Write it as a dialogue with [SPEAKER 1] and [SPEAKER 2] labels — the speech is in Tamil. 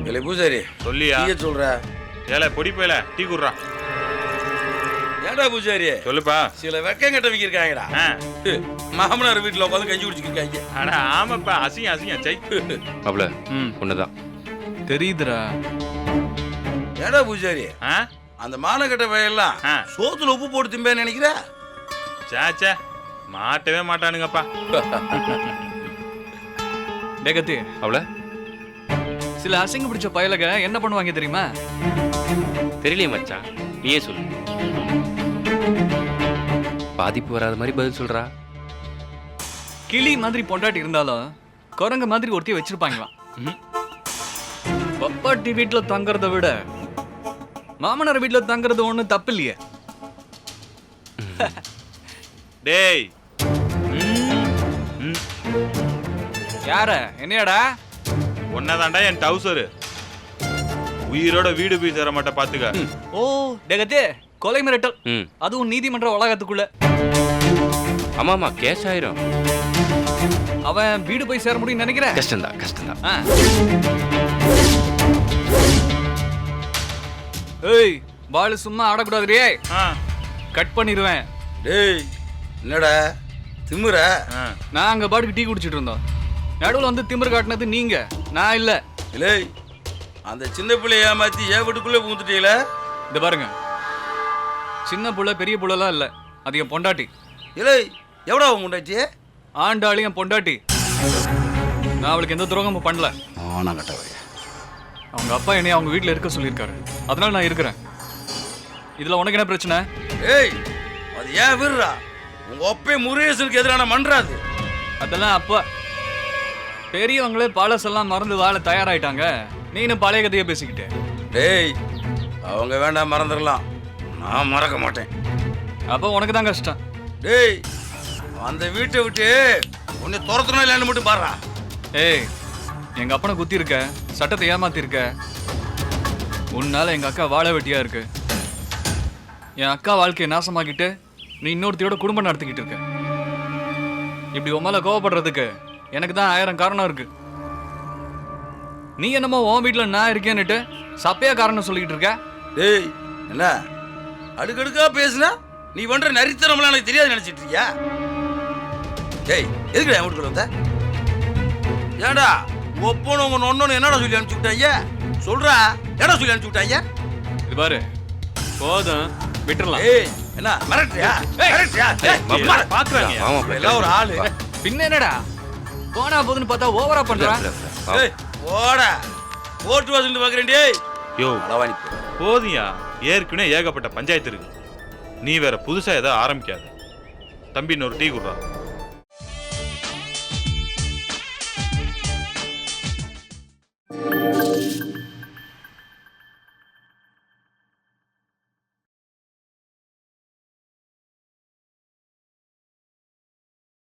[SPEAKER 1] இல்லை பூசாரி
[SPEAKER 2] சொல்லியா
[SPEAKER 1] சொல்ற
[SPEAKER 2] ஏல பொடி போயில டீ குடுறா.
[SPEAKER 1] ஏடா பூசாரி
[SPEAKER 2] சொல்லுப்பா.
[SPEAKER 1] சில வெக்கம் கட்ட இருக்காங்கடா. மாமனார் வீட்டுல உட்காந்து கஞ்சி குடிச்சிருக்காங்க.
[SPEAKER 2] ஆனா ஆமாப்பா, அசிங்க அசிங்க சை.
[SPEAKER 3] அவள ஒண்ணுதான்
[SPEAKER 4] தெரியுதுடா.
[SPEAKER 1] ஏடா பூசாரி அந்த மானக்கட்ட வயல்லாம் சோத்துல உப்பு போட்டு திம்பேன்னு நினைக்கிற?
[SPEAKER 2] சாச்சா மாட்டவே மாட்டானுங்கப்பா.
[SPEAKER 4] டேகத்தி
[SPEAKER 3] அவள
[SPEAKER 4] சில அசிங்க பிடிச்ச பயலக என்ன பண்ணுவாங்க தெரியுமா?
[SPEAKER 3] தெரியலையே மச்சான், நீயே சொல்லு. பாதிப்பு வராத மாதிரி பதில் சொல்றா.
[SPEAKER 4] கிளி மாதிரி பொண்டாட்டி இருந்தாலும் குரங்கு மாதிரி ஒருத்தி வச்சிருப்பாங்களாம். பப்பாட்டி வீட்டுல தங்கறத விட மாமனார் வீட்டுல தங்கறது ஒண்ணு தப்பு இல்லையே.
[SPEAKER 2] டேய்
[SPEAKER 4] யார என்னையாடா?
[SPEAKER 2] ஒன்னதாண்டா என் டவுசரு. உயிரோட வீடு போய் சேர மாட்ட பாத்துக்க.
[SPEAKER 4] ஓ டேகத்தே, கொலை மிரட்டல், அதுவும் நீதிமன்ற வளாகத்துக்குள்ள.
[SPEAKER 3] ஆமாமா, கேஷ் ஆயிரும்.
[SPEAKER 4] அவன் வீடு போய் சேர முடியும் நினைக்கிற?
[SPEAKER 3] கஷ்டம்தான் கஷ்டம்தான்.
[SPEAKER 4] ஏய் பாலு சும்மா ஆடக்கூடாதுரே. கட் பண்ணிடுவேன்.
[SPEAKER 1] டேய் என்னடா திமுற?
[SPEAKER 4] நான் அங்க பாட்டுக்கு டீ குடிச்சிட்டு இருந்தோம். நடுவில் வந்து திமிரு காட்டினது நீங்க, நான் இல்ல.
[SPEAKER 1] இல்லை அந்த சின்ன பிள்ளைய ஏமாத்தி ஏன் வீட்டுக்குள்ளே பூந்துட்டீங்கள?
[SPEAKER 4] இந்த பாருங்க, சின்ன புள்ள பெரிய புள்ளலாம் இல்ல, அது என் பொண்டாட்டி.
[SPEAKER 1] இல்லை எவ்வளோ முண்டாச்சு?
[SPEAKER 4] ஆண்டாளி என் பொண்டாட்டி. நான் அவளுக்கு எந்த துரோகமும் பண்ணல.
[SPEAKER 1] நான் கட்டவையா
[SPEAKER 4] அவங்க அப்பா என்னைய அவங்க வீட்டில் இருக்க சொல்லியிருக்காரு, அதனால நான் இருக்கிறேன். இதுல உனக்கு என்ன பிரச்சனை?
[SPEAKER 1] ஏய் அது ஏன் விடுறா? உங்க ஒப்பே முருகேசனுக்கு எதிரான மன்றாது.
[SPEAKER 4] அதெல்லாம் அப்பா பெரியவங்களே பழசெல்லாம் மறந்து வாழ தயாராயிட்டாங்க. நீனும் பழைய கதையை பேசிக்கிட்டே.
[SPEAKER 1] டேய் அவங்க வேண்டாம் மறந்துடலாம், நான் மறக்க மாட்டேன்.
[SPEAKER 4] அப்போ உனக்கு தான் கஷ்டம்.
[SPEAKER 1] டேய் அந்த வீட்டை விட்டு உன்னை துரத்தணும் இல்லைன்னு மட்டும் பாடுறா.
[SPEAKER 4] ஏய் எங்க அப்பனை குத்தி இருக்க, சட்டத்தை ஏமாத்தி இருக்க. உன்னால எங்க அக்கா வாழ வெட்டியா இருக்கு. என் அக்கா வாழ்க்கையை நாசமாக்கிட்டு நீ இன்னொருத்தையோட குடும்பம் நடத்திக்கிட்டு இருக்க. இப்படி உன் மேல கோவப்படுறதுக்கு எனக்கு தான் 1000 காரணம் இருக்கு. நீ என்னமோ உன் வீட்டுல நான் இருக்கேன்னுட்டு சப்பையா காரணம் சொல்லிக்கிட்டு இருக்க.
[SPEAKER 1] டேய் என்ன அடுக்கடுக்கா பேசுனா நீ பண்ற நரித்தனம்லாம் எனக்கு தெரியாது நினைச்சிட்டு இருக்கியா? டேய் எதுக்குடா என் வீட்டுக்குள்ள வந்த? ஏண்டா ஒப்பனும் உங்க நொண்ணு என்னடா சொல்லி அனுப்பிச்சு விட்டாங்க? சொல்றா என்னடா சொல்லி அனுப்பிச்சு விட்டாங்க?
[SPEAKER 4] இது பாரு போதும், விட்டுறலாம்.
[SPEAKER 1] ஏய் என்ன மிரட்டுறியா? மிரட்டுறியா?
[SPEAKER 2] பாக்குறாங்க
[SPEAKER 1] எல்லாம் ஒரு ஆளு.
[SPEAKER 4] பின்ன என்னடா போனா போதுன்னு பார்த்தா ஓவரா பண்றான்.
[SPEAKER 1] ஏய் போடா போட்டு வாசல் பாக்குறேன். டேய்
[SPEAKER 2] யோ
[SPEAKER 1] அளவாணி
[SPEAKER 2] போதியா, ஏற்கனவே ஏகப்பட்ட பஞ்சாயத்து இருக்கு. நீ வேற புதுசா ஏதோ ஆரம்பிக்காத. தம்பி இன்னொரு டீ குடுறா.